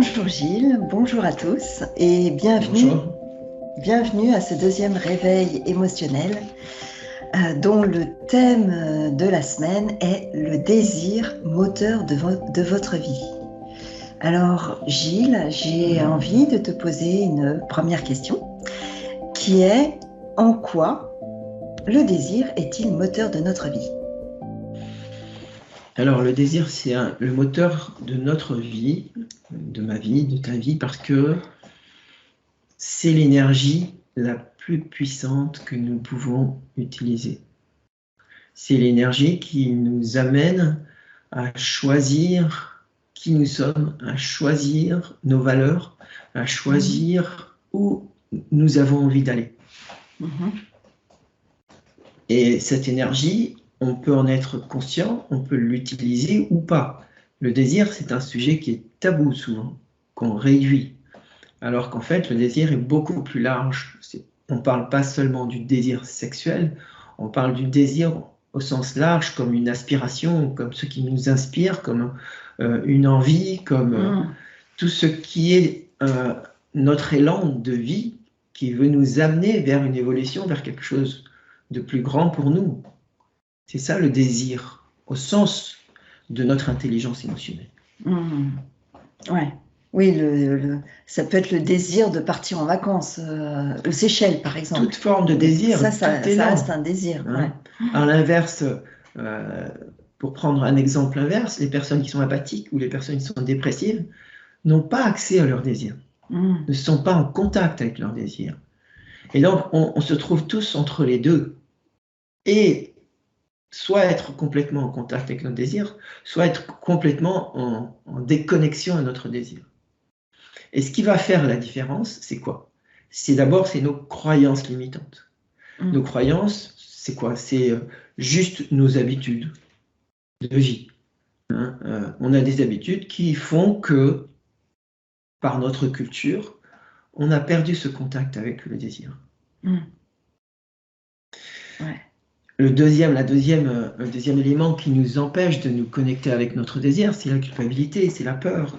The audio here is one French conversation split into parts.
Bonjour Gilles, bonjour à tous et bienvenue à ce deuxième réveil émotionnel dont le thème de la semaine est le désir moteur de votre vie. Alors Gilles, j'ai envie de te poser une première question qui est: en quoi le désir est-il moteur de notre vie ? Alors, le désir, c'est le moteur de notre vie, de ma vie, de ta vie, parce que c'est l'énergie la plus puissante que nous pouvons utiliser. C'est l'énergie qui nous amène à choisir qui nous sommes, à choisir nos valeurs, à choisir où nous avons envie d'aller. Et cette énergie, on peut en être conscient, on peut l'utiliser ou pas. Le désir, c'est un sujet qui est tabou souvent, qu'on réduit. Alors qu'en fait, le désir est beaucoup plus large. On ne parle pas seulement du désir sexuel, on parle du désir au sens large, comme une aspiration, comme ce qui nous inspire, comme une envie, comme tout ce qui est notre élan de vie qui veut nous amener vers une évolution, vers quelque chose de plus grand pour nous. C'est ça le désir, au sens de notre intelligence émotionnelle. Ouais. Oui, ça peut être le désir de partir en vacances, aux Seychelles par exemple. Toute forme de désir, ça reste un désir. Hein. Ouais. À l'inverse, pour prendre un exemple inverse, les personnes qui sont apathiques ou les personnes qui sont dépressives n'ont pas accès à leur désir, ne sont pas en contact avec leur désir. Et donc, on se trouve tous entre les deux. Et soit être complètement en contact avec notre désir, soit être complètement en déconnexion à notre désir. Et ce qui va faire la différence, c'est quoi? C'est nos croyances limitantes. Nos croyances, c'est quoi? C'est juste nos habitudes de vie. On a des habitudes qui font que, par notre culture, on a perdu ce contact avec le désir. Ouais. Le deuxième élément qui nous empêche de nous connecter avec notre désir, c'est la culpabilité, c'est la peur,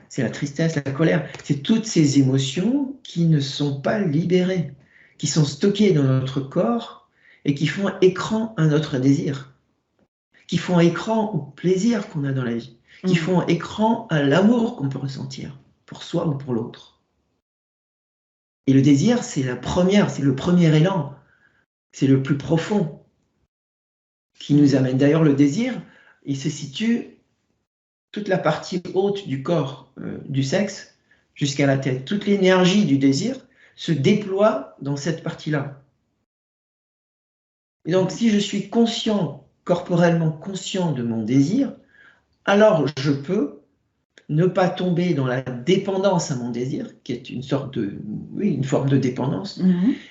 c'est la tristesse, la colère. C'est toutes ces émotions qui ne sont pas libérées, qui sont stockées dans notre corps et qui font écran à notre désir, qui font écran au plaisir qu'on a dans la vie, qui font écran à l'amour qu'on peut ressentir pour soi ou pour l'autre. Et le désir, c'est le premier élan, c'est le plus profond qui nous amène. D'ailleurs, le désir, il se situe toute la partie haute du corps, du sexe, jusqu'à la tête. Toute l'énergie du désir se déploie dans cette partie-là. Et donc, si je suis conscient, corporellement conscient de mon désir, alors je peux ne pas tomber dans la dépendance à mon désir, qui est une forme de dépendance,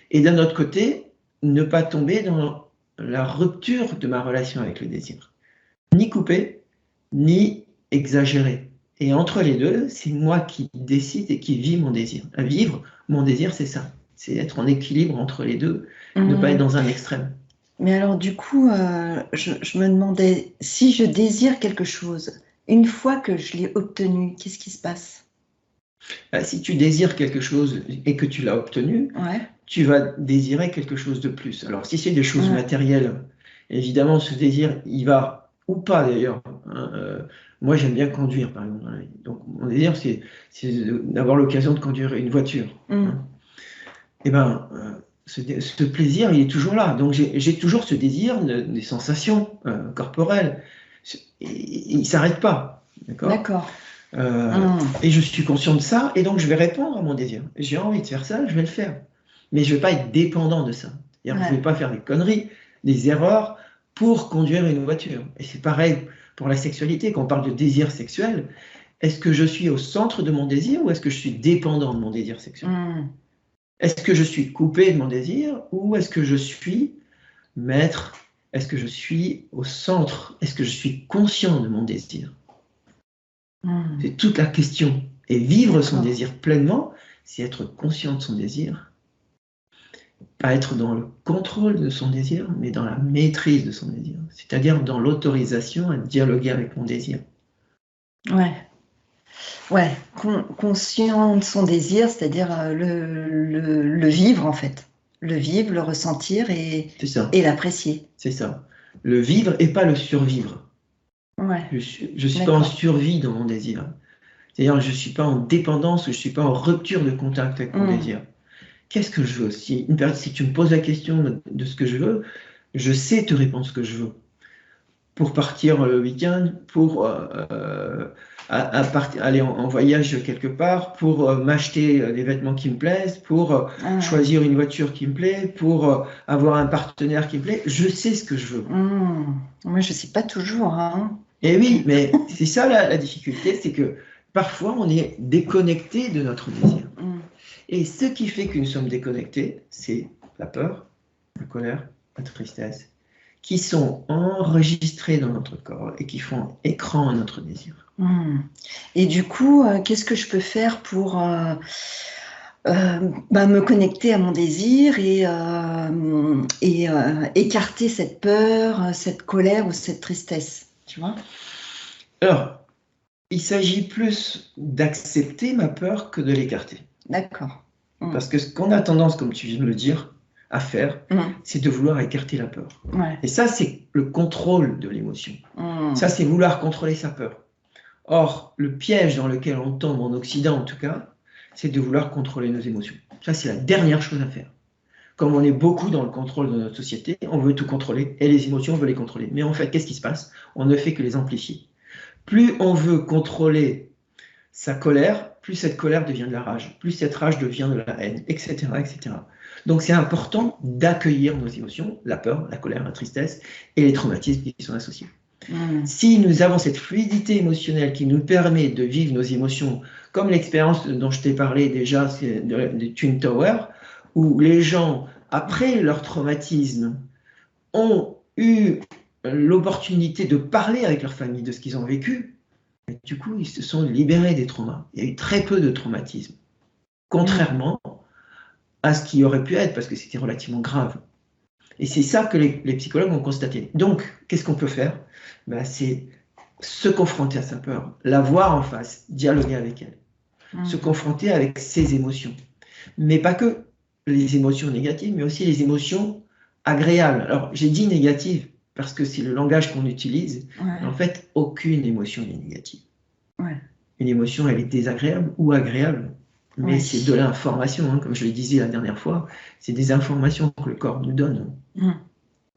et d'un autre côté, ne pas tomber dans la rupture de ma relation avec le désir. Ni couper, ni exagérer. Et entre les deux, c'est moi qui décide et qui vis mon désir. À vivre, mon désir, c'est ça. C'est être en équilibre entre les deux, ne pas être dans un extrême. Mais alors du coup, je me demandais, si je désire quelque chose, une fois que je l'ai obtenu, qu'est-ce qui se passe ? Si tu désires quelque chose et que tu l'as obtenu, tu vas désirer quelque chose de plus. Alors, si c'est des choses matérielles, évidemment, ce désir, il va, ou pas d'ailleurs. Moi, j'aime bien conduire, par exemple. Donc, mon désir, c'est d'avoir l'occasion de conduire une voiture. Et bien, ce plaisir, il est toujours là. Donc, j'ai toujours ce désir, des sensations corporelles. Il ne s'arrête pas. D'accord. Et je suis conscient de ça, et donc je vais répondre à mon désir. J'ai envie de faire ça, je vais le faire. Mais je ne vais pas être dépendant de ça. Je ne vais pas faire des conneries, des erreurs pour conduire une voiture. Et c'est pareil pour la sexualité. Quand on parle de désir sexuel, est-ce que je suis au centre de mon désir ou est-ce que je suis dépendant de mon désir sexuel ? Est-ce que je suis coupé de mon désir ou est-ce que je suis maître ? Est-ce que je suis au centre ? Est-ce que je suis conscient de mon désir ? C'est toute la question. Et vivre son désir pleinement, c'est être conscient de son désir. Pas être dans le contrôle de son désir, mais dans la maîtrise de son désir. C'est-à-dire dans l'autorisation à dialoguer avec mon désir. Ouais. Ouais, conscient de son désir, c'est-à-dire le vivre en fait. Le vivre, le ressentir et l'apprécier. C'est ça. Le vivre et pas le survivre. Ouais. Je suis pas en survie dans mon désir. C'est-à-dire, je ne suis pas en dépendance, je ne suis pas en rupture de contact avec mon désir. Qu'est-ce que je veux? Si tu me poses la question de ce que je veux, je sais te répondre ce que je veux. Pour partir le week-end, pour aller en voyage quelque part, pour m'acheter des vêtements qui me plaisent, pour choisir une voiture qui me plaît, pour avoir un partenaire qui me plaît. Je sais ce que je veux. Moi, je ne sais pas toujours. Hein. Et oui, mais c'est ça la difficulté, c'est que parfois on est déconnecté de notre désir. Et ce qui fait que nous sommes déconnectés, c'est la peur, la colère, la tristesse, qui sont enregistrés dans notre corps et qui font écran à notre désir. Et du coup, qu'est-ce que je peux faire pour me connecter à mon désir et écarter cette peur, cette colère ou cette tristesse, tu vois? Alors, il s'agit plus d'accepter ma peur que de l'écarter. D'accord. Parce que ce qu'on a tendance, comme tu viens de le dire, à faire, c'est de vouloir écarter la peur. Ouais. Et ça, c'est le contrôle de l'émotion. Ça, c'est vouloir contrôler sa peur. Or, le piège dans lequel on tombe, en Occident en tout cas, c'est de vouloir contrôler nos émotions. Ça, c'est la dernière chose à faire. Comme on est beaucoup dans le contrôle de notre société, on veut tout contrôler, et les émotions, on veut les contrôler. Mais en fait, qu'est-ce qui se passe? On ne fait que les amplifier. Plus on veut contrôler sa colère, plus cette colère devient de la rage, plus cette rage devient de la haine, etc. etc. Donc c'est important d'accueillir nos émotions, la peur, la colère, la tristesse et les traumatismes qui sont associés. Si nous avons cette fluidité émotionnelle qui nous permet de vivre nos émotions, comme l'expérience dont je t'ai parlé déjà de Twin Tower, où les gens, après leur traumatisme, ont eu l'opportunité de parler avec leur famille de ce qu'ils ont vécu, et du coup, ils se sont libérés des traumas. Il y a eu très peu de traumatisme, contrairement à ce qui aurait pu être, parce que c'était relativement grave. Et c'est ça que les psychologues ont constaté. Donc, qu'est-ce qu'on peut faire? C'est se confronter à sa peur, la voir en face, dialoguer avec elle, se confronter avec ses émotions. Mais pas que les émotions négatives, mais aussi les émotions agréables. Alors, j'ai dit négatives parce que c'est le langage qu'on utilise. Mais en fait, aucune émotion n'est négative. Une émotion, elle est désagréable ou agréable. Mais c'est de l'information, hein, comme je le disais la dernière fois, c'est des informations que le corps nous donne.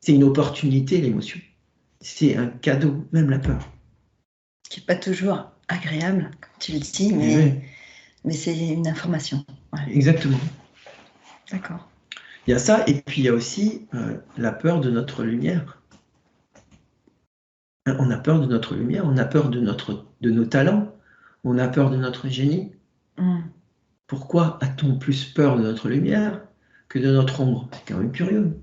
C'est une opportunité, l'émotion. C'est un cadeau, même la peur. Qui n'est pas toujours agréable, comme tu le dis, mais c'est une information. Exactement. D'accord. Il y a ça, et puis il y a aussi la peur de notre lumière. On a peur de notre lumière, on a peur de nos talents, on a peur de notre génie. Pourquoi a-t-on plus peur de notre lumière que de notre ombre? C'est quand même curieux.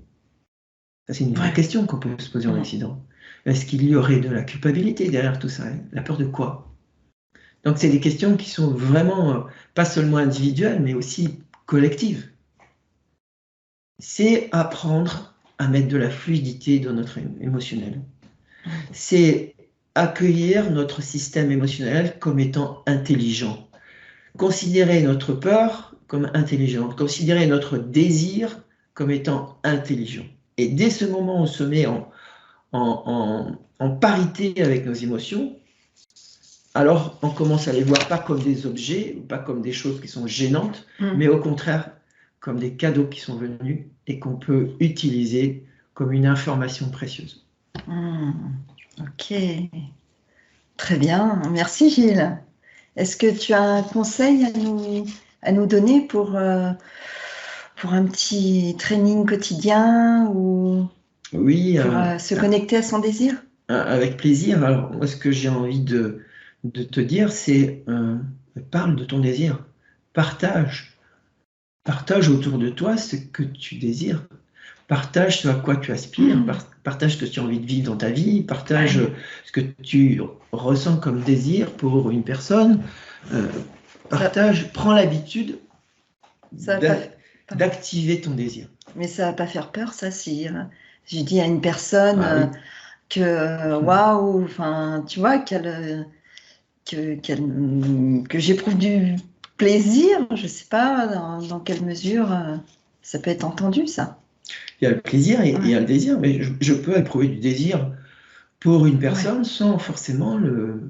Ça, c'est une vraie question qu'on peut se poser en Occident. Est-ce qu'il y aurait de la culpabilité derrière tout ça? La peur de quoi? Donc, c'est des questions qui sont vraiment pas seulement individuelles, mais aussi collectives. C'est apprendre à mettre de la fluidité dans notre émotionnel. C'est accueillir notre système émotionnel comme étant intelligent. Considérer notre peur comme intelligente, considérer notre désir comme étant intelligent. Et dès ce moment où on se met en parité avec nos émotions, alors on commence à les voir pas comme des objets, pas comme des choses qui sont gênantes, mais au contraire comme des cadeaux qui sont venus et qu'on peut utiliser comme une information précieuse. Ok, très bien, merci Gilles. Est-ce que tu as un conseil à nous donner pour un petit training quotidien ou oui, pour se connecter à son désir? Avec plaisir. Alors, moi, ce que j'ai envie de te dire, c'est parle de ton désir. Partage autour de toi ce que tu désires. Partage ce à quoi tu aspires, partage ce que tu as envie de vivre dans ta vie, partage ce que tu ressens comme désir pour une personne. Prends l'habitude d'activer ton désir. Mais ça va pas faire peur, ça, si je dis à une personne que waouh, enfin, tu vois, qu'elle que j'éprouve du plaisir. Je ne sais pas dans quelle mesure ça peut être entendu, ça. Il y a le plaisir et il y a le désir, mais je peux éprouver du désir pour une personne sans forcément le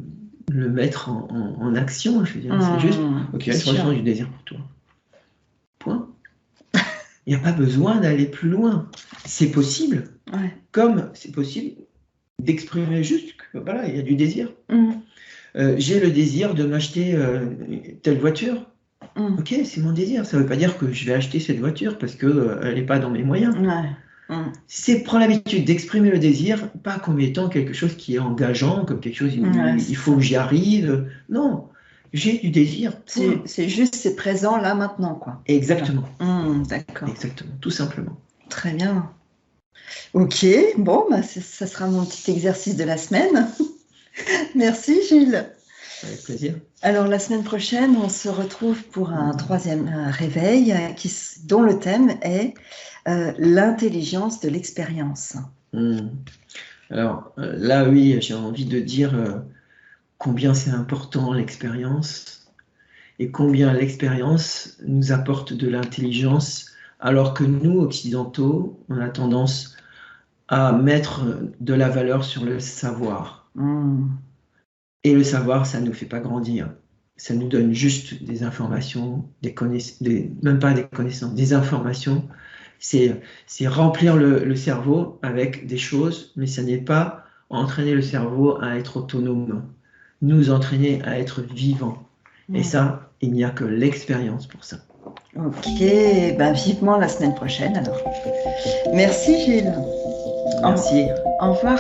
mettre en action. Je veux dire, c'est juste, ok, je ressens du désir pour toi. Point. Il n'y a pas besoin d'aller plus loin. C'est possible, comme c'est possible d'exprimer juste que voilà, il y a du désir. J'ai le désir de m'acheter telle voiture. Ok, c'est mon désir. Ça ne veut pas dire que je vais acheter cette voiture parce qu'elle n'est pas dans mes moyens. C'est prendre l'habitude d'exprimer le désir, pas comme étant quelque chose qui est engageant, comme quelque chose, il faut que j'y arrive. Non, j'ai du désir. C'est juste, c'est présent là, maintenant, quoi. Exactement. D'accord. Exactement, tout simplement. Très bien. Ok, bon, ça sera mon petit exercice de la semaine. Merci, Gilles. Avec plaisir. Alors, la semaine prochaine, on se retrouve pour un troisième réveil dont le thème est l'intelligence de l'expérience. Alors, là, oui, j'ai envie de dire combien c'est important l'expérience et combien l'expérience nous apporte de l'intelligence, alors que nous, occidentaux, on a tendance à mettre de la valeur sur le savoir. Et le savoir, ça ne nous fait pas grandir. Ça nous donne juste des informations, même pas des connaissances, des informations. C'est remplir le cerveau avec des choses, mais ça n'est pas entraîner le cerveau à être autonome, nous entraîner à être vivant. Et ça, il n'y a que l'expérience pour ça. Ok, vivement la semaine prochaine alors. Merci Gilles. Merci. Au revoir.